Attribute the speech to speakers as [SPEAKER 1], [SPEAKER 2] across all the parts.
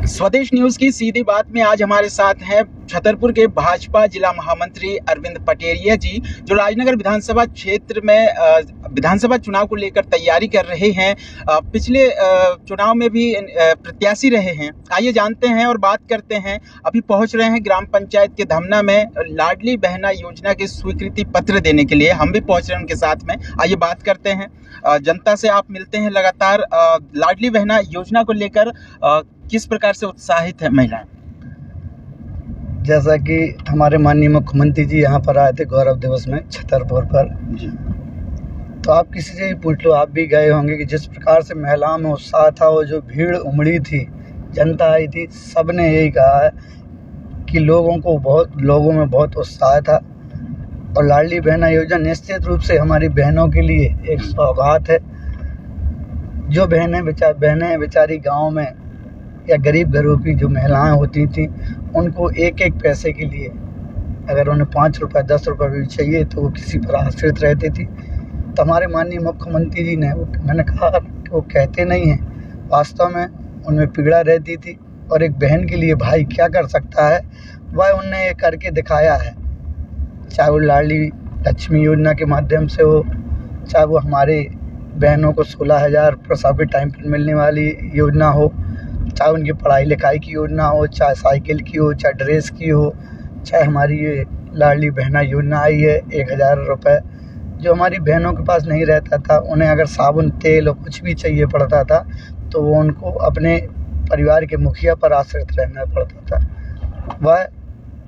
[SPEAKER 1] स्वदेश न्यूज की सीधी बात में आज हमारे साथ हैं छतरपुर के भाजपा जिला महामंत्री अरविंद पटेरिया जी, जो राजनगर विधानसभा क्षेत्र में विधानसभा चुनाव को लेकर तैयारी कर रहे हैं। पिछले चुनाव में भी प्रत्याशी रहे हैं। आइए जानते हैं और बात करते हैं। अभी पहुंच रहे हैं ग्राम पंचायत के धमना में लाडली बहना योजना के स्वीकृति पत्र देने के लिए। हम भी पहुंच रहे हैं उनके साथ में। आइए बात करते हैं। जनता से आप मिलते हैं लगातार। लाडली बहना योजना को लेकर किस प्रकार से उत्साहित है महिलाएं?
[SPEAKER 2] जैसा कि हमारे माननीय मुख्यमंत्री जी यहाँ पर आए थे गौरव दिवस में छतरपुर पर जी। तो आप किसी से भी पूछ लो, आप भी गए होंगे कि जिस प्रकार से महिलाओं में उत्साह था, वो जो भीड़ उमड़ी थी, जनता आई थी, सबने यही कहा है कि लोगों में बहुत उत्साह था। और लाडली बहना योजना निश्चित रूप से हमारी बहनों के लिए एक सौगात है। जो बहनें बेचारी गाँव में या गरीब घरों की जो महिलाएं होती थी, उनको एक एक पैसे के लिए अगर उन्हें 5 रुपये 10 रुपये भी चाहिए तो वो किसी पर आश्रित रहती थी। तो हमारे माननीय मुख्यमंत्री जी ने मैंने कहा कि वो कहते नहीं हैं, वास्तव में उनमें पीड़ा रहती थी। और एक बहन के लिए भाई क्या कर सकता है, वह उनने ये करके दिखाया है। चाहे वो लाडली लक्ष्मी योजना के माध्यम से हो, चाहे वो हमारे बहनों को 16,000 प्रसव के टाइम पर मिलने वाली योजना हो, चाहे उनकी पढ़ाई लिखाई की योजना हो, चाहे साइकिल की हो, चाहे ड्रेस की हो, चाहे हमारी ये लाडली बहना योजना आई है 1,000 रुपये, जो हमारी बहनों के पास नहीं रहता था। उन्हें अगर साबुन तेल और कुछ भी चाहिए पड़ता था तो वो उनको अपने परिवार के मुखिया पर आश्रित रहना पड़ता था। वह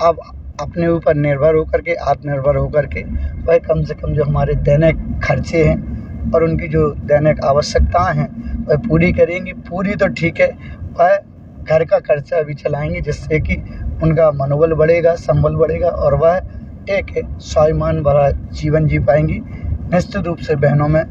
[SPEAKER 2] अब अपने ऊपर निर्भर होकर के, आत्मनिर्भर होकर के, वह कम से कम जो हमारे दैनिक खर्चे हैं और उनकी जो दैनिक आवश्यकताएं हैं वह पूरी करेंगी। पूरी तो ठीक है, वह घर का खर्चा भी चलाएंगी, जिससे कि उनका मनोबल बढ़ेगा, संबल बढ़ेगा और वह एक स्वाभिमान भरा जीवन जी पाएंगी। निश्चित रूप से बहनों में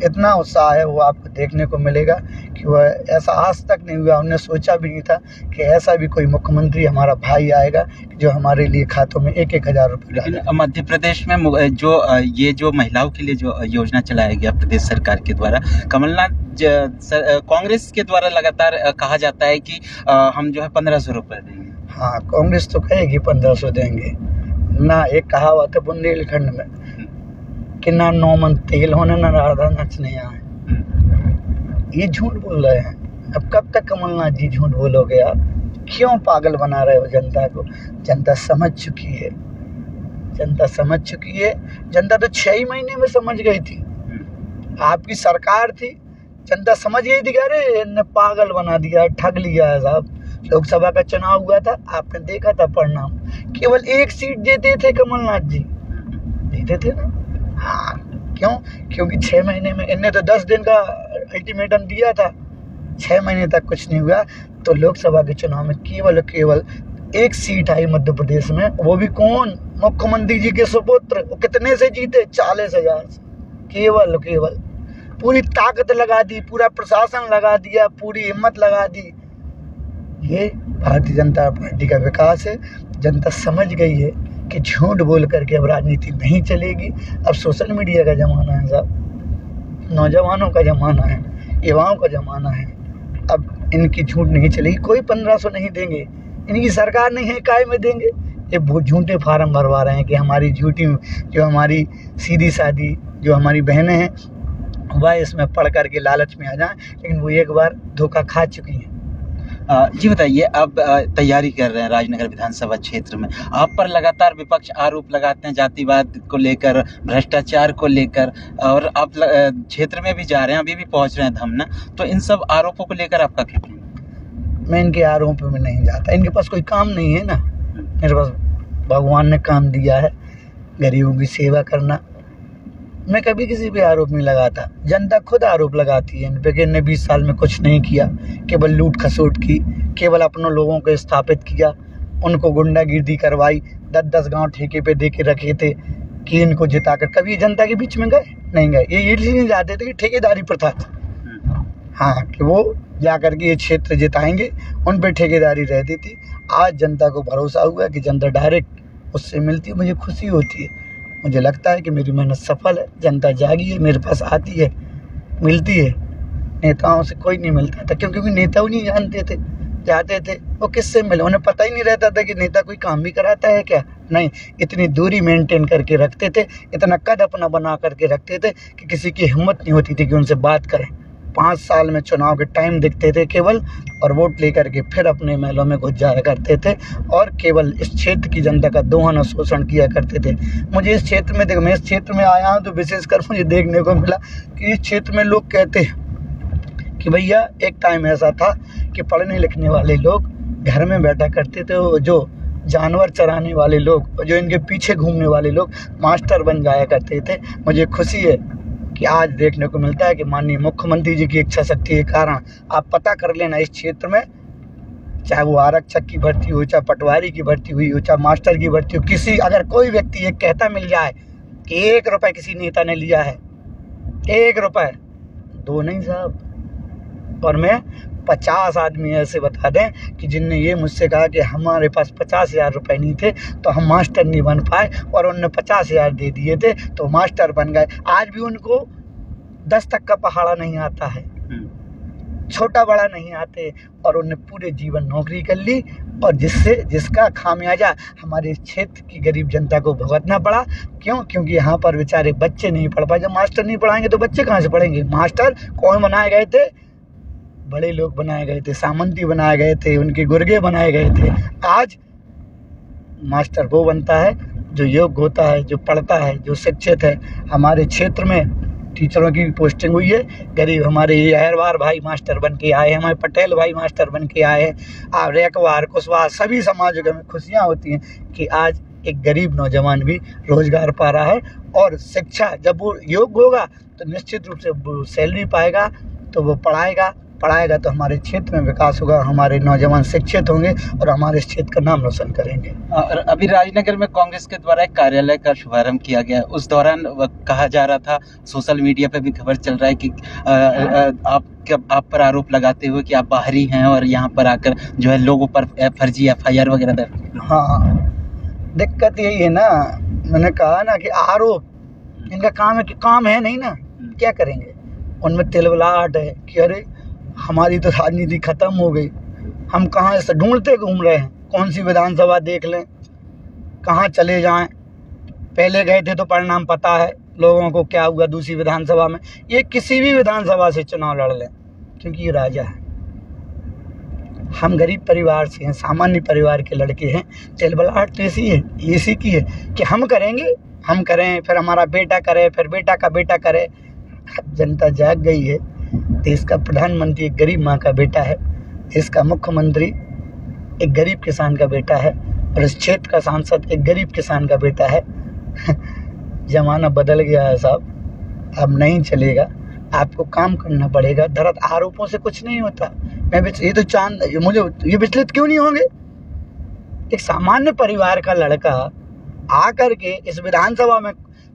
[SPEAKER 2] इतना उत्साह है, वो आपको देखने को मिलेगा कि वह ऐसा आज तक नहीं हुआ। उन्होंने सोचा भी नहीं था कि ऐसा भी कोई मुख्यमंत्री हमारा भाई आएगा जो हमारे लिए खातों में 1,000 रुपये डालेगा।
[SPEAKER 1] मध्य प्रदेश में जो महिलाओं के लिए जो योजना चलाया गया प्रदेश सरकार के द्वारा, कमलनाथ कांग्रेस के द्वारा लगातार कहा जाता है कि हम जो है 1,500 रुपये देंगे।
[SPEAKER 2] हाँ, कांग्रेस तो कहेगी 1,500 देंगे ना। एक कहावत है बुंदेलखंड में कि ना 9 मन तेल होने ना राधा नचने आए। ये झूठ बोल रहे हैं। अब कब तक कमलनाथ जी झूठ बोलोगे आप? क्यों पागल बना रहे हो जनता को? जनता समझ चुकी है। जनता तो 6 महीने में समझ गई थी। आपकी सरकार थी, जनता समझ गई थी कि अरे इन्हें पागल बना दिया, ठग लिया है साहब। लोकसभा का चुनाव हुआ था, आपने देखा था परिणाम। केवल 1 सीट देते थे कमलनाथ जी, देते थे ना। हाँ, क्यों? क्योंकि 6 महीने में इन्हें तो 10 दिन का अल्टीमेटम दिया था, 6 महीने तक कुछ नहीं हुआ। तो लोकसभा के चुनाव में केवल 1 सीट आई मध्य प्रदेश में, वो भी कौन? मुख्यमंत्री जी के सुपुत्र। वो कितने से जीते? 40,000 से। केवल पूरी ताकत लगा दी, पूरा प्रशासन लगा दिया, पूरी हिम्मत लगा दी। ये भारतीय जनता पार्टी का विकास है। जनता समझ गई है कि झूठ बोल करके अब राजनीति नहीं चलेगी। अब सोशल मीडिया का ज़माना है साहब, नौजवानों का ज़माना है, युवाओं का ज़माना है। अब इनकी झूठ नहीं चलेगी। कोई 1,500 नहीं देंगे, इनकी सरकार नहीं है, काय में देंगे? ये झूठे फार्म भरवा रहे हैं कि हमारी झूठी जो हमारी सीधी सादी जो हमारी बहनें हैं वह इसमें पढ़ करके लालच में आ जाएं, लेकिन वो एक बार धोखा खा चुकी हैं।
[SPEAKER 1] जी बताइए, अब तैयारी कर रहे हैं राजनगर विधानसभा क्षेत्र में, आप पर लगातार विपक्ष आरोप लगाते हैं जातिवाद को लेकर, भ्रष्टाचार को लेकर, और आप क्षेत्र में भी जा रहे हैं, अभी भी पहुंच रहे हैं धमना। तो इन सब आरोपों को लेकर आपका क्या कहना है?
[SPEAKER 2] मैं इनके आरोपों में नहीं जाता। इनके पास कोई काम नहीं है ना। मेरे पास भगवान ने काम दिया है, गरीबों की सेवा करना। मैं कभी किसी पे आरोप नहीं लगाता। जनता खुद आरोप लगाती है इन पे कि इन्होंने 20 साल में कुछ नहीं किया, केवल लूट खसोट की, केवल अपनों लोगों को स्थापित किया, उनको गुंडागिर्दी करवाई, 10-10 गांव ठेके पे दे के रखे थे कि इनको जिताकर। कभी जनता के बीच में गए? नहीं गए। ये इसलिए जाते थे कि ठेकेदारी प्रथा था। हाँ, कि वो जा करके ये क्षेत्र जिताएंगे, उन पर ठेकेदारी रहती थी। आज जनता को भरोसा हुआ कि जनता डायरेक्ट उससे मिलती है, मुझे खुशी होती है। मुझे लगता है कि मेरी मेहनत सफल है। जनता जागी है, मेरे पास आती है, मिलती है। नेताओं से कोई नहीं मिलता था, क्योंकि नेता नहीं जानते थे जाते थे वो किससे मिले, उन्हें पता ही नहीं रहता था कि नेता कोई काम भी कराता है क्या, नहीं, इतनी दूरी मेंटेन करके रखते थे, इतना कद अपना बना करके रखते थे कि किसी की हिम्मत नहीं होती थी कि उनसे बात करें। 5 साल में चुनाव के टाइम दिखते थे केवल, और वोट लेकर के फिर अपने महलों में घुस जाया करते थे और केवल इस क्षेत्र की जनता का दोहन और शोषण किया करते थे। मुझे इस क्षेत्र में मैं इस क्षेत्र में आया हूँ तो विशेषकर मुझे देखने को मिला कि इस क्षेत्र में लोग कहते हैं कि भैया एक टाइम ऐसा था कि पढ़ने लिखने वाले लोग घर में बैठा करते थे, जो जानवर चराने वाले लोग, जो इनके पीछे घूमने वाले लोग मास्टर बन जाया करते थे। मुझे खुशी है कि आज देखने को मिलता है कि माननीय मुख्यमंत्री जी की इच्छा शक्ति के कारण आप पता कर लेना इस क्षेत्र में, चाहे वो आरक्षक की भर्ती हो, चाहे पटवारी की भर्ती हुई हो, चाहे मास्टर की भर्ती हो, किसी अगर कोई व्यक्ति एक कहता मिल जाए कि 1 रुपये किसी नेता ने लिया है, 1 रुपये, 2 नहीं साहब, और मैं 50 आदमी ऐसे बता दें कि जिनने ये मुझसे कहा कि हमारे पास 50,000 रुपये नहीं थे तो हम मास्टर नहीं बन पाए, और उनने 50,000 दे दिए थे तो मास्टर बन गए। आज भी उनको 10 तक का पहाड़ा नहीं आता है, छोटा बड़ा नहीं आते, और उन्होंने पूरे जीवन नौकरी कर ली, और जिसका खामियाजा हमारे क्षेत्र की गरीब जनता को भुगतना पड़ा। क्यों? क्योंकि यहाँ पर बेचारे बच्चे नहीं पढ़ पाए। जब मास्टर नहीं पढ़ाएंगे तो बच्चे कहाँ से पढ़ेंगे? मास्टर कौन बनाए गए थे? बड़े लोग बनाए गए थे, सामंती बनाए गए थे, उनके गुर्गे बनाए गए थे। आज मास्टर वो बनता है जो योग्य होता है, जो पढ़ता है, जो शिक्षित है। हमारे क्षेत्र में टीचरों की पोस्टिंग हुई है, गरीब हमारे ये अहरवार भाई मास्टर बन के आए हैं, हमारे पटेल भाई मास्टर बन के आए हैं, आप रेकवार कुशवाहा सभी समाजों में खुशियाँ होती हैं कि आज एक गरीब नौजवान भी रोजगार पा रहा है। और शिक्षा जब वो योग्य होगा तो निश्चित रूप से वो सैलरी पाएगा, तो वो पढ़ाएगा तो हमारे क्षेत्र में विकास होगा, हमारे नौजवान शिक्षित होंगे और हमारे इस क्षेत्र का नाम रोशन करेंगे।
[SPEAKER 1] और अभी राजनगर में कांग्रेस के द्वारा एक कार्यालय का शुभारंभ किया गया, उस दौरान कहा जा रहा था, सोशल मीडिया पे भी खबर चल रहा है कि आप पर आरोप लगाते हुए कि आप बाहरी हैं और यहाँ पर आकर जो है लोगों पर फर्जी FIR वगैरह दर्ज।
[SPEAKER 2] हाँ, दिक्कत यही है ना, मैंने कहा ना कि आरोप इनका काम है नहीं ना, क्या करेंगे? उनमें तिलबलाहट है कि अरे हमारी तो राजनीति खत्म हो गई, हम कहाँ से ढूंढते घूम रहे हैं, कौन सी विधानसभा देख लें, कहाँ चले जाएं। पहले गए थे तो परिणाम पता है लोगों को क्या हुआ दूसरी विधानसभा में। ये किसी भी विधानसभा से चुनाव लड़ लें, क्योंकि ये राजा है। हम गरीब परिवार से हैं, सामान्य परिवार के लड़के हैं। तिलबलाहट तो इसी की है कि हम करेंगे, हम करें, फिर हमारा बेटा करे, फिर बेटा का बेटा करे। अब जनता जाग गई है। देश का प्रधानमंत्री एक गरीब माँ का बेटा है, देश का मुख्यमंत्री एक गरीब किसान का बेटा है, और इस क्षेत्र का सांसद एक गरीब किसान का बेटा है। जमाना बदल गया है साहब, अब नहीं चलेगा, आपको काम करना पड़ेगा। दरअसल आरोपों से कुछ नहीं होता। मुझे ये विचलित क्यों नहीं होंगे? एक सामान्य परिवार का लड़का आकर के इस विधानसभा में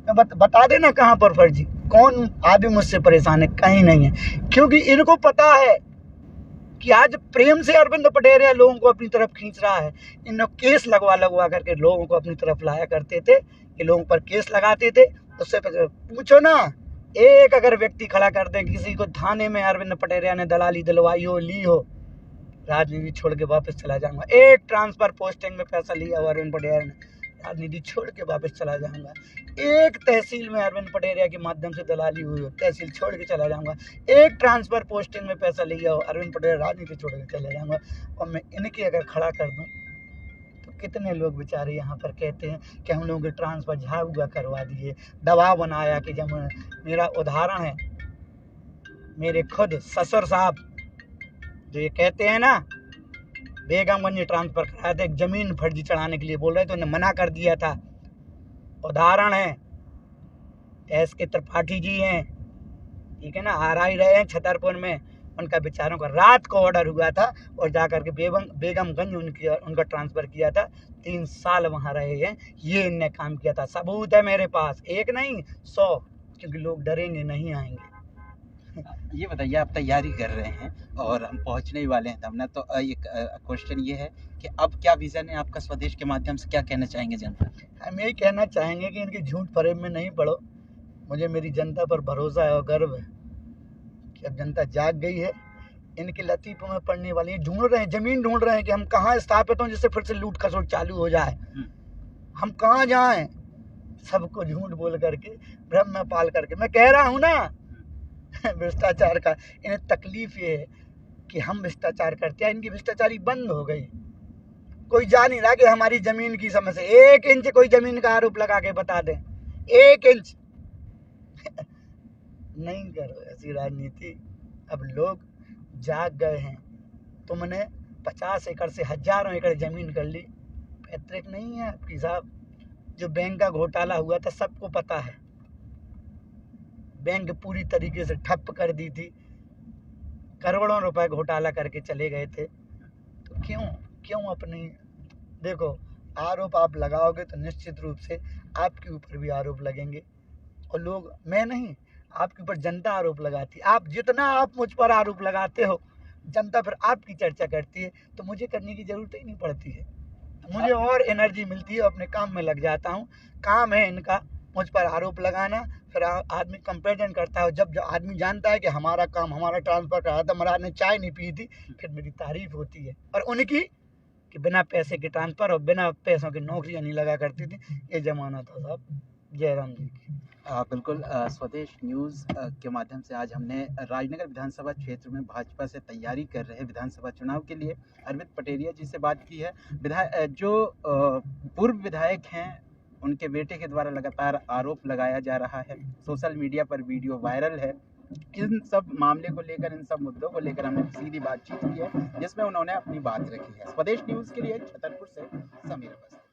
[SPEAKER 2] बता देना कहाँ पर फर्जी, कौन आदमी मुझसे परेशान है? कहीं नहीं है, क्योंकि इनको पता है कि आज प्रेम से अरविंद पटेरिया लोगों को अपनी तरफ खींच रहा है। इन केस लगवा करके लोगों को अपनी तरफ लाया करते थे, ये लोगों पर केस लगाते थे। उससे पूछो ना, एक अगर व्यक्ति खड़ा कर दे किसी को थाने में अरविंद पटेरिया ने दलाली दिलवाई हो, ली हो, राजनीति छोड़ के वापस चला जाऊंगा। एक ट्रांसफर पोस्टिंग में पैसा लिया हो अरविंद पटेरिया ने, राजनीति छोड़ के वापस चला जाऊंगा। एक तहसील में अरविंद पटेरिया के माध्यम से दलाली हुई हो, तहसील छोड़ के चला जाऊंगा। एक ट्रांसफर पोस्टिंग में पैसा लिया हो अरविंद पटेरिया, राजनीति छोड़ के चला जाऊंगा। और मैं इनकी अगर खड़ा कर दूं तो कितने लोग बेचारे यहाँ पर कहते हैं कि हम लोगों के ट्रांसफर झाड़ूगा करवा दिए, दबाव बनाया। कि जब मेरा उदाहरण है, मेरे खुद ससुर साहब जो ये कहते हैं ना, बेगमगंज ट्रांसफर कराया था, एक जमीन फर्जी चढ़ाने के लिए बोल रहे थे, उन्हें मना कर दिया था। उदाहरण है, SK त्रिपाठी जी हैं, ठीक है ना, RI रहे हैं छतरपुर में, उनका बेचारों का रात को ऑर्डर हुआ था और जाकर के बेगमगंज उनका ट्रांसफ़र किया था। 3 साल वहाँ रहे हैं, ये इनने काम किया था। सबूत है मेरे पास, एक नहीं 100, क्योंकि लोग डरेंगे नहीं आएंगे।
[SPEAKER 1] ये बताइए, आप तैयारी कर रहे हैं और हम पहुंचने ही वाले हैं तमना, तो एक क्वेश्चन ये है कि अब क्या विजन है आपका स्वदेश के माध्यम से, क्या कहना चाहेंगे जनता?
[SPEAKER 2] हम यही कहना चाहेंगे कि इनके झूठ फरेब में नहीं पड़ो। मुझे मेरी जनता पर भरोसा है और गर्व है कि अब जनता जाग गई है। इनके लतीफों में पड़ने वाले हैं। ढूंढ रहे हैं, जमीन ढूंढ रहे हैं कि हम कहाँ स्थापित हों जिससे फिर से लूट खसोट चालू हो जाए। हम कहाँ जाएं, सबको झूठ बोल करके, भ्रम में पाल करके। मैं कह रहा हूँ ना भ्रष्टाचार का इन्हें तकलीफ ये है कि हम भ्रष्टाचार करते हैं, इनकी भ्रष्टाचारी बंद हो गई। कोई जा नहीं रहा कि हमारी जमीन की समस्या, 1 इंच कोई जमीन का आरोप लगा के बता दें, 1 इंच नहीं करो ऐसी राजनीति। अब लोग जाग गए हैं। तुमने 50 एकड़ से हजारों एकड़ जमीन कर ली, पैतृक नहीं है आपकी साहब। जो बैंक का घोटाला हुआ था सबको पता है, बैंक पूरी तरीके से ठप कर दी थी, करोड़ों रुपए घोटाला करके चले गए थे। तो क्यों अपनी, देखो आरोप आप लगाओगे तो निश्चित रूप से आपके ऊपर भी आरोप लगेंगे, और लोग, मैं नहीं, आपके ऊपर जनता आरोप लगाती है। आप जितना आप मुझ पर आरोप लगाते हो, जनता फिर आपकी चर्चा करती है, तो मुझे करने की जरूरत ही नहीं पड़ती है। मुझे और एनर्जी मिलती है, अपने काम में लग जाता हूँ। काम है इनका मुझ पर आरोप लगाना। फिर आदमी कंपेरिजन करता है, जब आदमी जानता है कि हमारा काम, हमारा ट्रांसफर करा था, महाराज ने चाय नहीं पी थी, फिर मेरी तारीफ होती है। और उनकी कि बिना पैसे के ट्रांसफर और बिना पैसों की नौकरियां नहीं लगा करती थी। ये जमाना था साहब। जयराम जी की।
[SPEAKER 1] बिल्कुल। स्वदेश न्यूज़ के माध्यम से आज हमने राजनगर विधानसभा क्षेत्र में भाजपा से तैयारी कर रहे विधानसभा चुनाव के लिए अरविंद पटेरिया जी से बात की है। जो पूर्व विधायक हैं, उनके बेटे के द्वारा लगातार आरोप लगाया जा रहा है, सोशल मीडिया पर वीडियो वायरल है। इन सब मामले को लेकर, इन सब मुद्दों को लेकर हमने सीधी बातचीत की है, जिसमें उन्होंने अपनी बात रखी है। स्वदेश न्यूज़ के लिए छतरपुर से समीर अवस्थी।